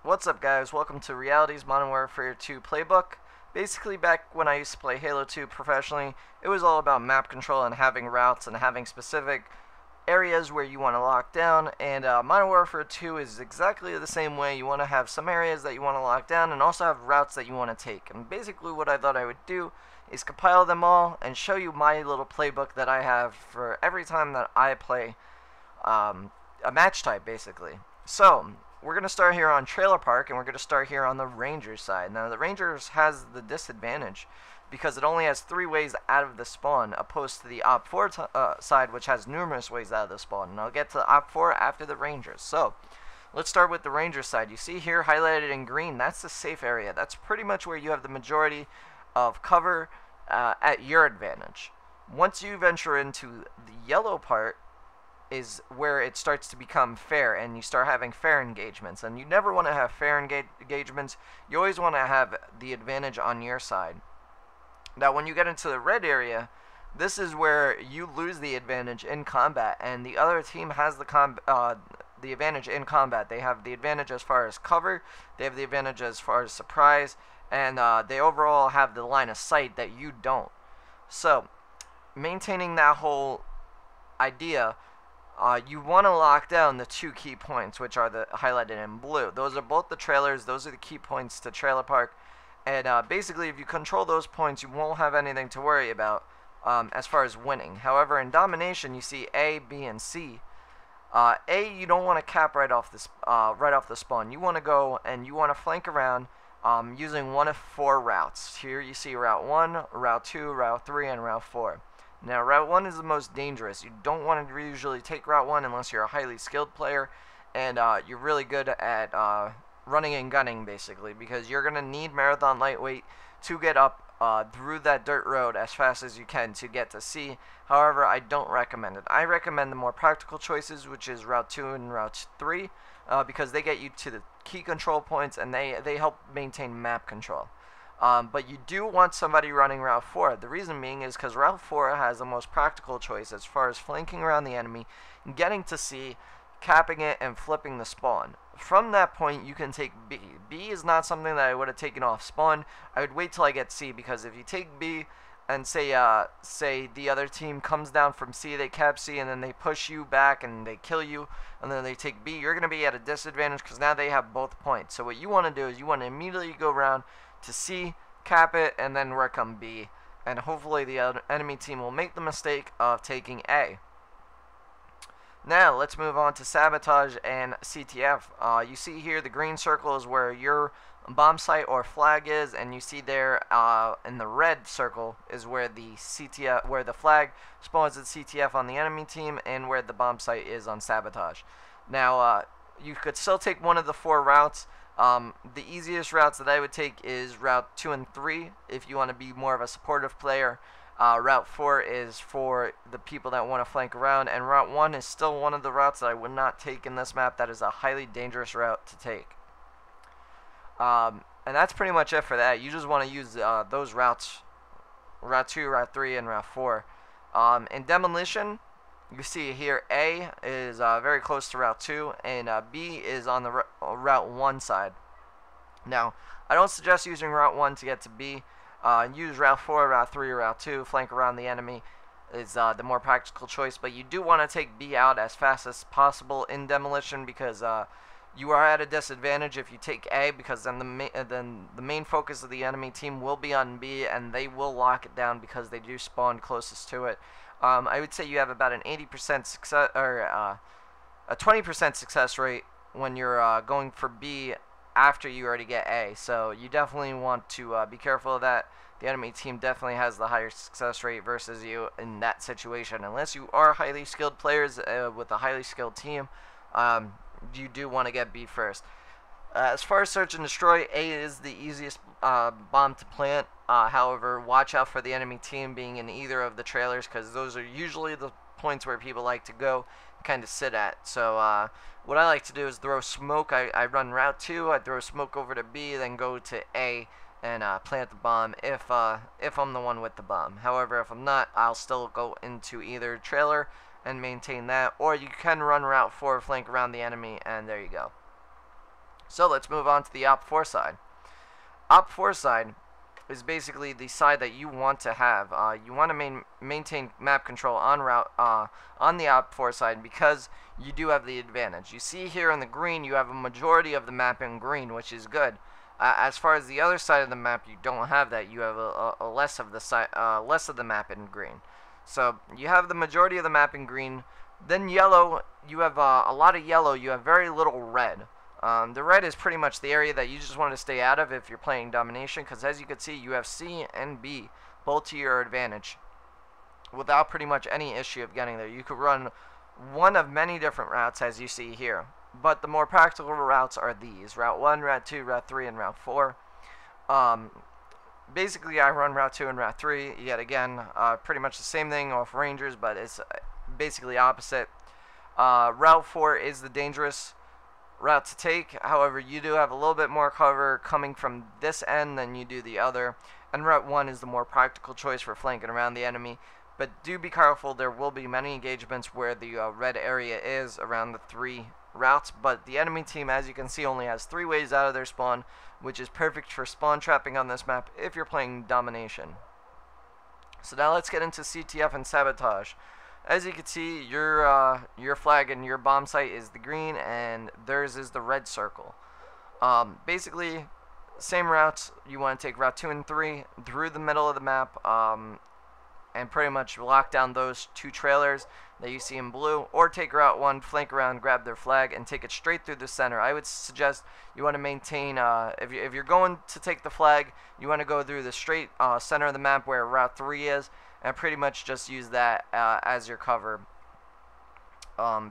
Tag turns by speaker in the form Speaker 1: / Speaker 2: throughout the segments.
Speaker 1: What's up, guys? Welcome to Reality's Modern Warfare 2 Playbook. Basically, back when I used to play Halo 2 professionally, it was all about map control and having routes and having specific areas where you want to lock down, and Modern Warfare 2 is exactly the same way. You want to have some areas that you want to lock down and also have routes that you want to take. And basically what I thought I would do is compile them all and show you my little playbook that I have for every time that I play a match type, basically. So we're going to start here on Trailer Park, and we're going to start here on the Rangers side. Now, the Rangers has the disadvantage because it only has 3 ways out of the spawn, opposed to the Op4 side, which has numerous ways out of the spawn. And I'll get to Op4 after the Rangers. So let's start with the Rangers side. You see here highlighted in green, that's the safe area. That's pretty much where you have the majority of cover at your advantage. Once you venture into the yellow part, is where it starts to become fair, and you start having fair engagements. And you never want to have fair engagements. You always want to have the advantage on your side. Now, when you get into the red area, this is where you lose the advantage in combat, and the other team has the advantage in combat. They have the advantage as far as cover, they have the advantage as far as surprise, and they overall have the line of sight that you don't. So, maintaining that whole idea, you want to lock down the 2 key points, which are highlighted in blue. Those are both the trailers. Those are the key points to Trailer Park. And basically, if you control those points, you won't have anything to worry about as far as winning. However, in Domination, you see A, B, and C. A, you don't want to cap right off the spawn. You want to go and you want to flank around using one of 4 routes. Here you see Route 1, Route 2, Route 3, and Route 4. Now, Route 1 is the most dangerous. You don't want to usually take Route 1 unless you're a highly skilled player and you're really good at running and gunning, basically, because you're going to need Marathon Lightweight to get up through that dirt road as fast as you can to get to C. However, I don't recommend it. I recommend the more practical choices, which is Route 2 and Route 3, because they get you to the key control points and they help maintain map control. But you do want somebody running Route 4. The reason being is because Route 4 has the most practical choice as far as flanking around the enemy, getting to C, capping it, and flipping the spawn. From that point, you can take B. B is not something that I would have taken off spawn. I would wait till I get C, because if you take B and say the other team comes down from C, they cap C, and then they push you back and they kill you, and then they take B, you're going to be at a disadvantage because now they have both points. So what you want to do is you want to immediately go around to C, cap it, and then work on B, and hopefully the enemy team will make the mistake of taking A. Now let's move on to Sabotage and CTF. You see here the green circle is where your bomb site or flag is, and you see there in the red circle is where the flag spawns at CTF on the enemy team, and where the bomb site is on Sabotage. Now you could still take one of the 4 routes. The easiest routes that I would take is Route 2 and 3 if you want to be more of a supportive player. Route 4 is for the people that want to flank around, and Route 1 is still one of the routes that I would not take in this map. That is a highly dangerous route to take. And that's pretty much it for that. You just want to use those routes, Route 2, Route 3, and Route 4. In Demolition, you see here A is very close to Route 2, and B is on the Route 1 side. Now, I don't suggest using Route 1 to get to B. Use Route 4, Route 3, or Route 2, flank around the enemy is the more practical choice, but you do want to take B out as fast as possible in Demolition, because you are at a disadvantage if you take A, because then the main focus of the enemy team will be on B, and they will lock it down because they do spawn closest to it. I would say you have about an 80% success, or a 20% success rate when you're going for B after you already get A. So you definitely want to be careful of that. The enemy team definitely has the higher success rate versus you in that situation. Unless you are highly skilled players with a highly skilled team, you do want to get B first. As far as Search and Destroy, A is the easiest bomb to plant. However, watch out for the enemy team being in either of the trailers, because those are usually the points where people like to go kind of sit at. So what I like to do is throw smoke. I run Route 2, I throw smoke over to B, then go to A and plant the bomb if I'm the one with the bomb. However, if I'm not, I'll still go into either trailer and maintain that, or you can run Route 4, flank around the enemy, and there you go. So let's move on to the Op4 side. Op4 side is basically the side that you want to have. You want to maintain map control on on the Op4 side because you do have the advantage. You see here in the green, you have a majority of the map in green, which is good. As far as the other side of the map, you don't have that. You have a less of the map in green. So you have the majority of the map in green. Then yellow, you have a lot of yellow. You have very little red. The red is pretty much the area that you just want to stay out of if you're playing domination, because as you can see, you have C and B both to your advantage without pretty much any issue of getting there. You could run one of many different routes as you see here, but the more practical routes are these: Route 1, Route 2, Route 3, and Route 4. Basically, I run Route 2 and Route 3, yet again, pretty much the same thing off Rangers, but it's basically opposite. Route 4 is the dangerous route to take. However, you do have a little bit more cover coming from this end than you do the other, and Route 1 is the more practical choice for flanking around the enemy. But do be careful, there will be many engagements where the red area is around the 3 routes, but the enemy team, as you can see, only has 3 ways out of their spawn, which is perfect for spawn trapping on this map if you're playing domination. So now let's get into CTF and sabotage. As you can see, your flag and your bomb site is the green, and theirs is the red circle. Basically, same routes. You want to take Route 2 and 3 through the middle of the map, and pretty much lock down those 2 trailers that you see in blue, or take Route 1, flank around, grab their flag, and take it straight through the center. I would suggest you want to maintain, if you're going to take the flag, you want to go through the straight center of the map where Route 3 is, and pretty much just use that as your cover,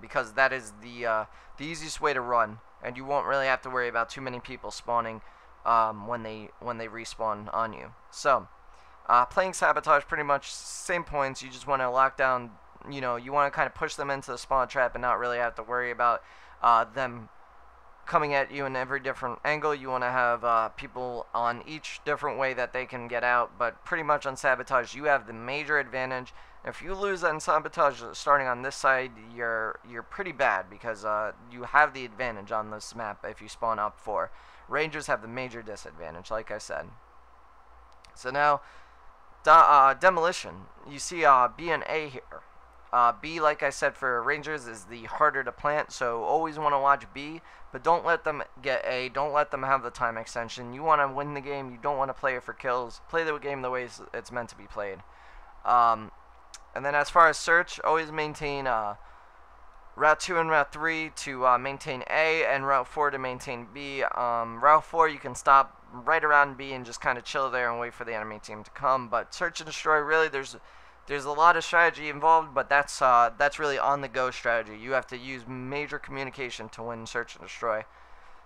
Speaker 1: because that is the easiest way to run, and you won't really have to worry about too many people spawning when they respawn on you. So playing sabotage, pretty much same points. You just want to lock down, you want to kind of push them into the spawn trap and not really have to worry about them coming at you in every different angle. You want to have people on each different way that they can get out, but pretty much on sabotage you have the major advantage. If you lose on sabotage starting on this side, you're pretty bad, because you have the advantage on this map if you spawn up 4. Rangers have the major disadvantage, like I said. So now demolition. You see B and A here. B, like I said, for Rangers is the harder to plant, so always want to watch B, but don't let them get A. Don't let them have the time extension. You want to win the game. You don't want to play it for kills. Play the game the way it's meant to be played. And then as far as search, always maintain Route 2 and Route 3 to maintain A, and Route 4 to maintain B. Route 4 you can stop right around B and just kind of chill there and wait for the enemy team to come, but search and destroy, really there's a lot of strategy involved, but that's really on-the-go strategy. You have to use major communication to win search and destroy.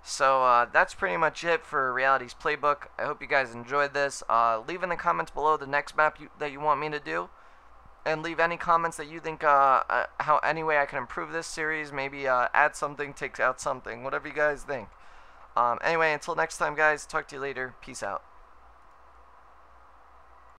Speaker 1: So that's pretty much it for Reality's Playbook. I hope you guys enjoyed this. Leave in the comments below the next map that you want me to do, and leave any comments that you think any way I can improve this series. Maybe add something, take out something, whatever you guys think. Anyway, until next time, guys. Talk to you later. Peace out.